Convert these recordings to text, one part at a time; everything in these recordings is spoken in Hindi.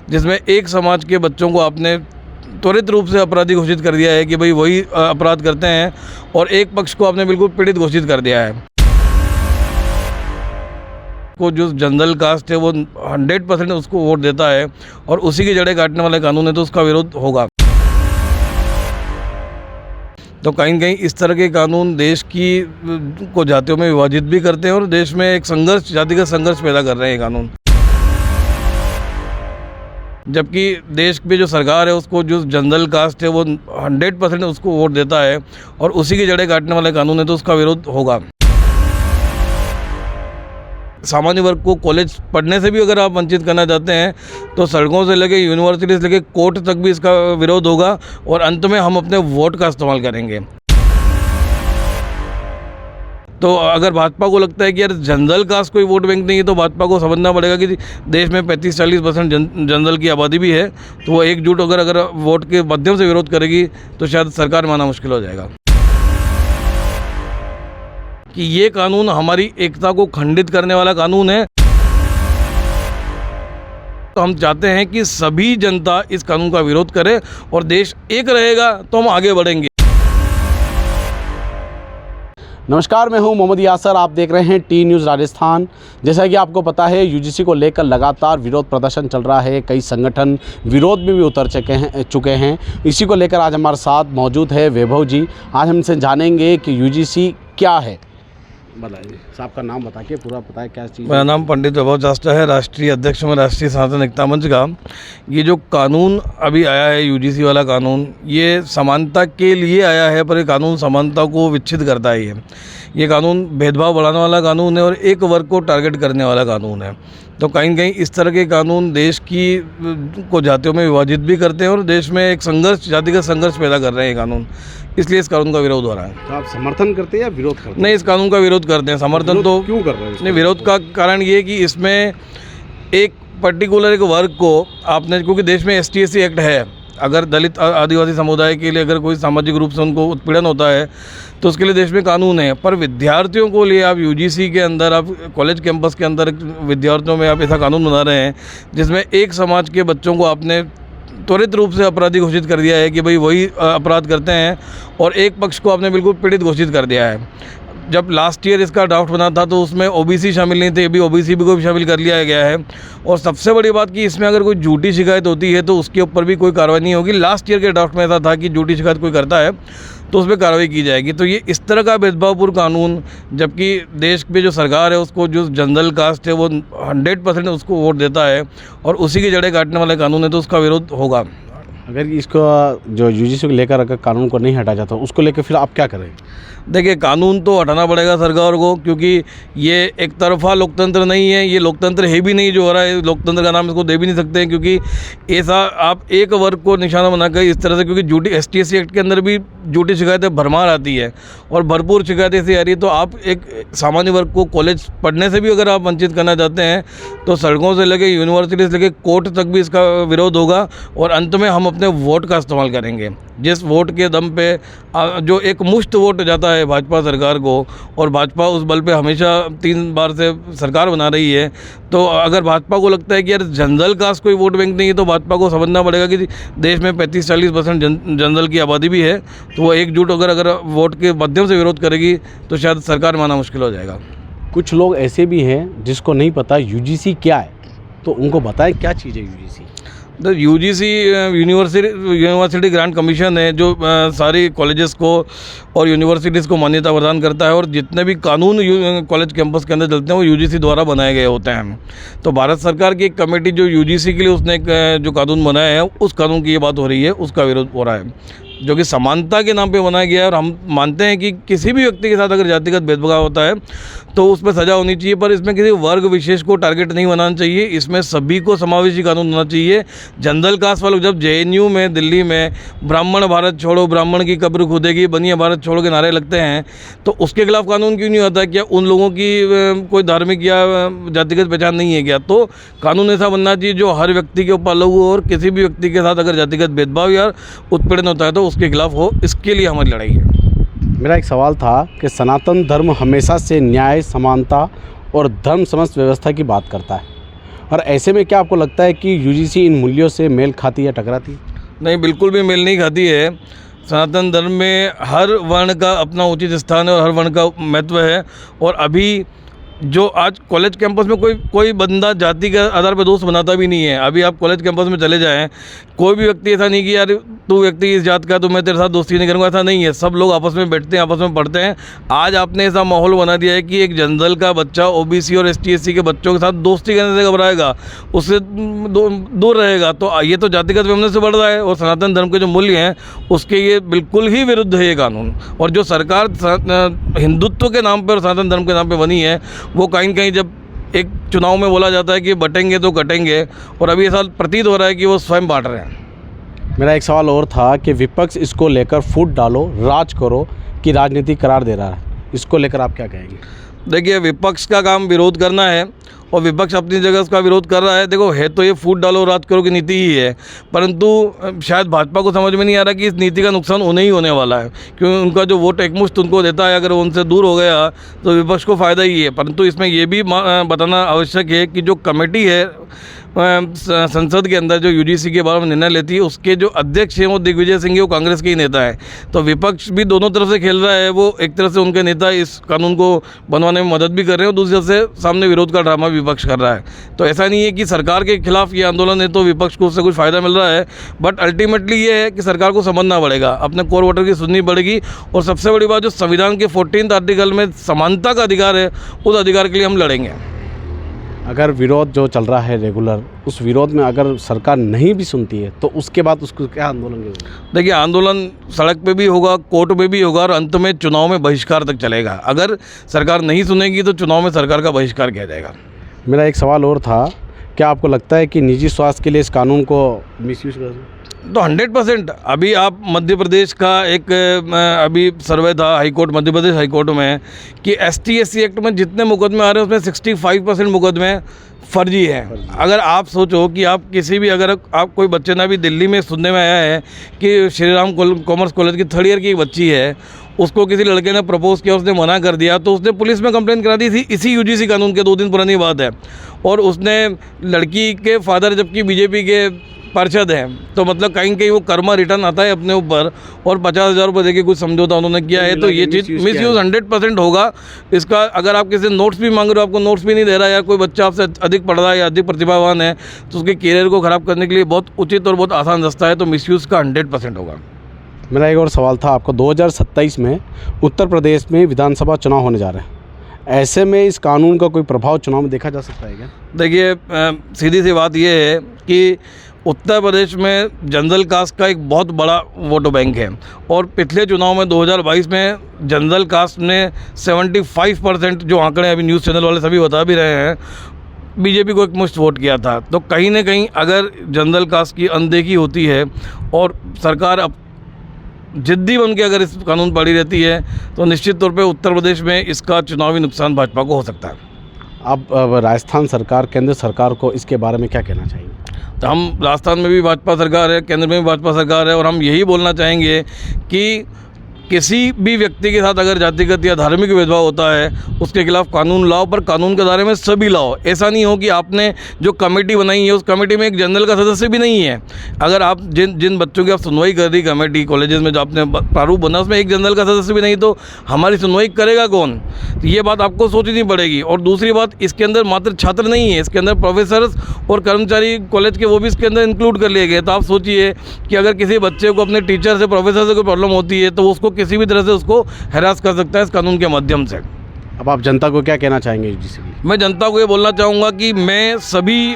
जिसमें एक समाज के बच्चों को आपने त्वरित रूप से अपराधी घोषित कर दिया है कि भाई वही अपराध करते हैं, और एक पक्ष को आपने बिल्कुल पीड़ित घोषित कर दिया है। को जो जनरल कास्ट है वो 100% उसको वोट देता है और उसी की जड़ें काटने वाले कानून है, तो उसका विरोध होगा। तो कहीं न कहीं इस तरह के कानून देश की को जातियों में विभाजित भी करते हैं और देश में एक संघर्ष, जातिगत संघर्ष पैदा कर रहे हैं ये कानून। जबकि देश में जो सरकार है उसको जो जनरल कास्ट है वो 100% उसको वोट देता है और उसी की जड़ें काटने वाले कानून है, तो उसका विरोध होगा। सामान्य वर्ग को कॉलेज पढ़ने से भी अगर आप वंचित करना चाहते हैं तो सड़कों से लेके यूनिवर्सिटी से लेके कोर्ट तक भी इसका विरोध होगा और अंत में हम अपने वोट का इस्तेमाल करेंगे। तो अगर भाजपा को लगता है कि यार जनरल कास्ट कोई वोट बैंक नहीं है, तो भाजपा को समझना पड़ेगा कि देश में 35-40% जनरल की आबादी भी है, तो वो एकजुट अगर वोट के माध्यम से विरोध करेगी तो शायद सरकार में आना मुश्किल हो जाएगा। कि ये कानून हमारी एकता को खंडित करने वाला कानून है। तो हम चाहते हैं कि सभी जनता इस कानून का विरोध करे और देश एक रहेगा तो हम आगे बढ़ेंगे। नमस्कार, मैं हूं मोहम्मद यासर। आप देख रहे हैं टी न्यूज़ राजस्थान। जैसा कि आपको पता है, यूजीसी को लेकर लगातार विरोध प्रदर्शन चल रहा है। कई संगठन विरोध में भी उतर चुके हैं। इसी को लेकर आज हमारे साथ मौजूद है वैभव जी। आज हम इनसे जानेंगे कि यूजीसी क्या है। बताइए, साहब का नाम बता के पूरा पता है क्या चीज़। मेरा नाम पंडित वैभव चास्टा है, राष्ट्रीय अध्यक्ष में राष्ट्रीय सनातन एकता मंच का। ये जो कानून अभी आया है यूजीसी वाला कानून, ये समानता के लिए आया है, पर ये कानून समानता को विच्छिन्न करता है। ये कानून भेदभाव बढ़ाने वाला कानून है और एक वर्ग को टारगेट करने वाला कानून है। तो कहीं न कहीं इस तरह के कानून देश की को जातियों में विभाजित भी करते हैं और देश में एक संघर्ष, जातिगत संघर्ष पैदा कर रहे हैं ये कानून। इसलिए इस कानून का विरोध हो रहा है। तो आप समर्थन करते हैं या विरोध करते हैं? नहीं, इस कानून का विरोध करते हैं। समर्थन तो क्यों कर रहे हैं? नहीं, विरोध का कारण ये है कि इसमें एक पर्टिकुलर एक वर्ग को आपने, क्योंकि देश में ST/SC एक्ट है, अगर दलित आदिवासी समुदाय के लिए अगर कोई सामाजिक रूप से उनको उत्पीड़न होता है तो उसके लिए देश में कानून है। पर विद्यार्थियों को लिए आप यूजीसी के अंदर, आप कॉलेज कैंपस के अंदर विद्यार्थियों में आप ऐसा कानून बना रहे हैं जिसमें एक समाज के बच्चों को आपने त्वरित रूप से अपराधी घोषित कर दिया है कि भाई वही अपराध करते हैं, और एक पक्ष को आपने बिल्कुल पीड़ित घोषित कर दिया है। जब लास्ट ईयर इसका ड्राफ्ट बना था तो उसमें OBC शामिल नहीं थे, अभी OBC को भी शामिल कर लिया गया है। और सबसे बड़ी बात कि इसमें अगर कोई झूठी शिकायत होती है तो उसके ऊपर भी कोई कार्रवाई नहीं होगी। लास्ट ईयर के ड्राफ्ट में ऐसा था कि झूठी शिकायत कोई करता है तो उस पर कार्रवाई की जाएगी। तो ये इस तरह का भेदभावपूर्ण कानून, जबकि देश में जो सरकार है उसको जो जनरल कास्ट है वो 100% उसको वोट देता है और उसी की जड़ें काटने वाले कानून है, तो उसका विरोध होगा। अगर इसको जो यूजीसी को लेकर अगर कानून को नहीं हटा जाता उसको लेकर फिर आप क्या करें? देखिए, कानून तो हटाना पड़ेगा सरकार को, क्योंकि ये एक तरफा लोकतंत्र नहीं है, ये लोकतंत्र है भी नहीं जो हो रहा है। लोकतंत्र का नाम इसको दे भी नहीं सकते हैं, क्योंकि ऐसा आप एक वर्ग को निशाना बनाकर इस तरह से, क्योंकि झूठी ST/SC एक्ट के अंदर भी झूठी शिकायतें भरमार आती है और भरपूर शिकायतें ऐसी आ रही है। तो आप एक सामान्य वर्ग को कॉलेज पढ़ने से भी अगर आप वंचित करना चाहते हैं तो सड़कों से लेके यूनिवर्सिटी से लेके कोर्ट तक भी इसका विरोध होगा और अंत में हम अपने वोट का इस्तेमाल करेंगे। जिस वोट के दम पे जो एक मुश्त वोट जाता है भाजपा सरकार को, और भाजपा उस बल पे हमेशा 3 बार से सरकार बना रही है, तो अगर भाजपा को लगता है कि यार जनरल कास्ट कोई वोट बैंक नहीं है, तो भाजपा को समझना पड़ेगा कि देश में 35-40% जनरल की आबादी भी है, तो वो एकजुट अगर वोट के माध्यम से विरोध करेगी तो शायद सरकार में आना मुश्किल हो जाएगा। कुछ लोग ऐसे भी हैं जिसको नहीं पता यूजीसी क्या है, तो उनको बताएं क्या चीज़ है यूजीसी। तो यूजीसी यूनिवर्सिटी ग्रांट कमीशन है जो सारी कॉलेजेस को और यूनिवर्सिटीज़ को मान्यता प्रदान करता है, और जितने भी कानून कॉलेज कैंपस के अंदर चलते हैं वो यूजीसी द्वारा बनाए गए होते हैं। तो भारत सरकार की एक कमेटी जो यूजीसी के लिए उसने जो कानून बनाया है, उस कानून की ये बात हो रही है, उसका विरोध हो रहा है, जो कि समानता के नाम पे बनाया गया है। और हम मानते हैं कि किसी भी व्यक्ति के साथ अगर जातिगत भेदभाव होता है तो उस पर सज़ा होनी चाहिए, पर इसमें किसी वर्ग विशेष को टारगेट नहीं बनाना चाहिए। इसमें सभी को समावेशी कानून होना चाहिए। जनरल कास्ट वालों, जब JNU में, दिल्ली में ब्राह्मण भारत छोड़ो, ब्राह्मण की कब्र खुदेगी, बनिया भारत छोड़ो के नारे लगते हैं, तो उसके खिलाफ कानून क्यों नहीं होता? क्या उन लोगों की कोई धार्मिक या जातिगत पहचान नहीं है क्या? तो कानून ऐसा बनना चाहिए जो हर व्यक्ति के ऊपर लागू हो, और किसी भी व्यक्ति के साथ अगर जातिगत भेदभाव या उत्पीड़न होता है तो उसके खिलाफ हो। इसके लिए हमारी लड़ाई है। मेरा एक सवाल था कि सनातन धर्म हमेशा से न्याय, समानता और धर्म समस्त व्यवस्था की बात करता है, और ऐसे में क्या आपको लगता है कि यूजीसी इन मूल्यों से मेल खाती या टकराती है? नहीं, बिल्कुल भी मेल नहीं खाती है। सनातन धर्म में हर वर्ण का अपना उचित स्थान है और हर वर्ण का महत्व है। और अभी जो आज कॉलेज कैंपस में कोई बंदा जाति के आधार पर दोस्त बनाता भी नहीं है। अभी आप कॉलेज कैंपस में चले जाएं, कोई भी व्यक्ति ऐसा नहीं कि यार तू व्यक्ति इस जात का तो मैं तेरे साथ दोस्ती नहीं करूँगा, ऐसा नहीं है। सब लोग आपस में बैठते हैं, आपस में पढ़ते हैं। आज आपने ऐसा माहौल बना दिया है कि एक जनरल का बच्चा ओबीसी और ST/SC के बच्चों के साथ दोस्ती करने से घबराएगा, उससे दूर रहेगा। तो ये तो जातिगत विवरण से बढ़ रहा है और सनातन धर्म के जो मूल्य हैं उसके ये बिल्कुल ही विरुद्ध है ये कानून। और जो सरकार हिंदुत्व के नाम पर और सनातन धर्म के नाम पर बनी है, वो कहीं न कहीं जब एक चुनाव में बोला जाता है कि बटेंगे तो कटेंगे, और अभी ऐसा प्रतीत हो रहा है कि वो स्वयं बांट रहे हैं। मेरा एक सवाल और था कि विपक्ष इसको लेकर फूट डालो, राज करो कि राजनीति करार दे रहा है, इसको लेकर आप क्या कहेंगे? देखिए, विपक्ष का काम विरोध करना है और विपक्ष अपनी जगह उसका विरोध कर रहा है। देखो, है तो ये फूट डालो राज करो की नीति ही है, परंतु शायद भाजपा को समझ में नहीं आ रहा कि इस नीति का नुकसान उन्हें ही होने वाला है, क्योंकि उनका जो वोट एकमुश्त उनको देता है, अगर वो उनसे दूर हो गया तो विपक्ष को फ़ायदा ही है। परंतु इसमें ये भी बताना आवश्यक है कि जो कमेटी है संसद के अंदर जो यूजीसी के बारे में निर्णय लेती है, उसके जो अध्यक्ष हैं वो दिग्विजय सिंह है, वो कांग्रेस के ही नेता है। तो विपक्ष भी दोनों तरफ से खेल रहा है। वो एक तरफ से उनके नेता इस कानून को बनवाने में मदद भी कर रहे हैं और दूसरी तरफ से सामने विरोध का ड्रामा विपक्ष कर रहा है। तो ऐसा नहीं है कि सरकार के खिलाफ ये आंदोलन है तो विपक्ष को उससे कुछ फ़ायदा मिल रहा है, बट अल्टीमेटली ये है कि सरकार को समझना पड़ेगा, अपने कोर वोटर की सुननी पड़ेगी। और सबसे बड़ी बात, जो संविधान के 14th आर्टिकल में समानता का अधिकार है, उस अधिकार के लिए हम लड़ेंगे। अगर विरोध जो चल रहा है रेगुलर, उस विरोध में अगर सरकार नहीं भी सुनती है तो उसके बाद उसको क्या आंदोलन होगा? देखिए, आंदोलन सड़क पे भी होगा, कोर्ट में भी होगा और अंत में चुनाव में बहिष्कार तक चलेगा। अगर सरकार नहीं सुनेगी तो चुनाव में सरकार का बहिष्कार किया जाएगा। मेरा एक सवाल और था, क्या आपको लगता है कि निजी स्वास्थ्य के लिए इस कानून को मिसयूज कर? तो 100% अभी आप मध्य प्रदेश का एक अभी सर्वे था हाईकोर्ट, मध्य प्रदेश हाईकोर्ट में, कि ST/SC एक्ट में जितने मुकदमे आ रहे हैं उसमें 65% मुकदमे फर्जी हैं। अगर आप सोचो कि आप किसी भी, अगर आप कोई बच्चे ना भी दिल्ली में सुनने में आया है कि श्री राम कॉमर्स कॉलेज की 3rd ईयर की एक बच्ची है, उसको किसी लड़के ने प्रपोज किया, उसने मना कर दिया, तो उसने पुलिस में कंप्लेंट करा दी थी। इसी यूजीसी कानून के 2 दिन पुरानी बात है। और उसने लड़की के फादर जबकि बीजेपी के पार्षद हैं, तो मतलब कहीं कहीं वो कर्मा रिटर्न आता है अपने ऊपर और 50,000 रुपये देके कुछ समझौता उन्होंने किया है। तो ये चीज़ मिसयूज़ 100% होगा इसका। अगर आप किसी नोट्स भी मांग रहे हो, आपको नोट्स भी नहीं दे रहा है, या कोई बच्चा आपसे अधिक पढ़ रहा है या अधिक प्रतिभावान है, तो उसके करियर को ख़राब करने के लिए बहुत उचित और बहुत आसान रास्ता है। तो मिसयूज़ का 100% होगा। मेरा एक और सवाल था आपको, 2027 में उत्तर प्रदेश में विधानसभा चुनाव होने जा रहे हैं, ऐसे में इस कानून का कोई प्रभाव चुनाव में देखा जा सकता है क्या? देखिए, सीधी सी बात यह है कि उत्तर प्रदेश में जनरल कास्ट का एक बहुत बड़ा वोट बैंक है और पिछले चुनाव में 2022 में जनरल कास्ट ने 75%, जो आंकड़े अभी न्यूज़ चैनल वाले सभी बता भी रहे हैं, बीजेपी को एकमुश्त वोट किया था। तो कहीं ना कहीं अगर जनरल कास्ट की अनदेखी होती है और सरकार अब जिद्दी बन के अगर इस कानून पड़ी रहती है, तो निश्चित तौर पे उत्तर प्रदेश में इसका चुनावी नुकसान भाजपा को हो सकता है। अब राजस्थान सरकार, केंद्र सरकार को इसके बारे में क्या कहना चाहिए? तो हम राजस्थान में भी भाजपा सरकार है, केंद्र में भी भाजपा सरकार है, और हम यही बोलना चाहेंगे कि किसी भी व्यक्ति के साथ अगर जातिगत या धार्मिक भेदभाव होता है उसके खिलाफ कानून लाओ, पर कानून के दायरे में सभी लाओ। ऐसा नहीं हो कि आपने जो कमेटी बनाई है उस कमेटी में एक जनरल का सदस्य भी नहीं है। अगर आप जिन बच्चों की आप सुनवाई कर रही कमेटी कॉलेजेस में, जो आपने प्रारूप बना, उसमें एक जनरल का सदस्य भी नहीं, तो हमारी सुनवाई करेगा कौन? तो ये बात आपको सोचनी पड़ेगी। और दूसरी बात, इसके अंदर मात्र छात्र नहीं है, इसके अंदर प्रोफेसर्स और कर्मचारी कॉलेज के वो भी इसके अंदर इंक्लूड कर लिए गए। तो आप सोचिए कि अगर किसी बच्चे को अपने टीचर से, प्रोफेसर से कोई प्रॉब्लम होती है तो उसको किसी भी तरह से उसको हैरास कर सकता है इस कानून के माध्यम से। अब आप जनता को क्या कहना चाहेंगे? मैं जनता को ये बोलना चाहूँगा कि मैं सभी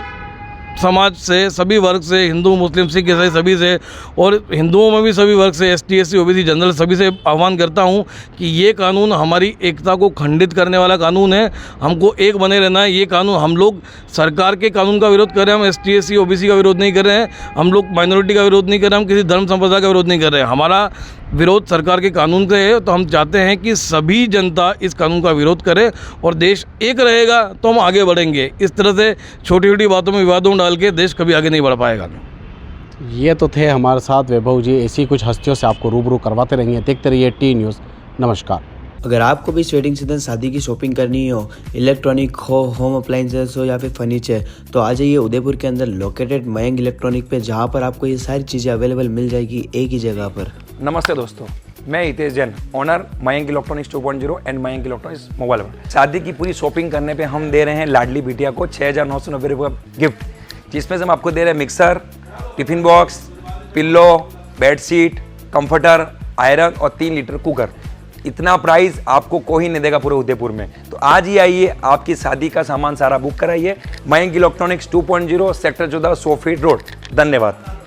समाज से, सभी वर्ग से, हिंदू, मुस्लिम, सिख, ईसाई सभी से, और हिंदुओं में भी सभी वर्ग से, ST/SC, OBC, जनरल सभी से आह्वान करता हूँ कि ये कानून हमारी एकता को खंडित करने वाला कानून है। हमको एक बने रहना है। ये कानून, हम लोग सरकार के कानून का विरोध कर रहे हैं, हम ST/SC, OBC का विरोध नहीं कर रहे हैं, हम लोग माइनॉरिटी का विरोध नहीं कर रहे हैं, हम किसी धर्म संप्रदाय का विरोध नहीं कर रहे हैं। हमारा विरोध सरकार के कानून से है। तो हम चाहते हैं कि सभी जनता इस कानून का विरोध करे और देश एक रहेगा तो हम आगे बढ़ेंगे। इस तरह से छोटी छोटी बातों में विवादों डाल के देश कभी आगे नहीं बढ़ पाएगा। ये तो थे हमारे साथ वैभव जी। ऐसी कुछ हस्तियों से आपको रूबरू करवाते रहेंगे। देखते रहिए टी न्यूज़। नमस्कार। अगर आपको भी इस वेडिंग सीजन शादी की शॉपिंग करनी हो, इलेक्ट्रॉनिक हो, होम अप्लाइंसेस हो या फिर फर्नीचर, तो आ जाइए उदयपुर के अंदर लोकेटेड मयंक इलेक्ट्रॉनिक पे, जहाँ पर आपको ये सारी चीज़ें अवेलेबल मिल जाएगी एक ही जगह पर। नमस्ते दोस्तों, मैं Hitesh Jain, owner Mayank electronics 2.0 and Mayank electronics mobile world. शादी की पूरी शॉपिंग करने पे हम दे रहे हैं लाडली बिटिया को 6,990 रुपये का गिफ्ट, जिसमें से हम आपको दे रहे हैं mixer, tiffin box, pillow, bedsheet, comforter, iron और 3 लीटर कुकर। इतना प्राइस आपको कोई नहीं देगा पूरे उदयपुर में। तो आज ही आइए, आपकी शादी का सामान सारा बुक कराइए। Mayank electronics 2.0 sector 14 100 feet road. धन्यवाद।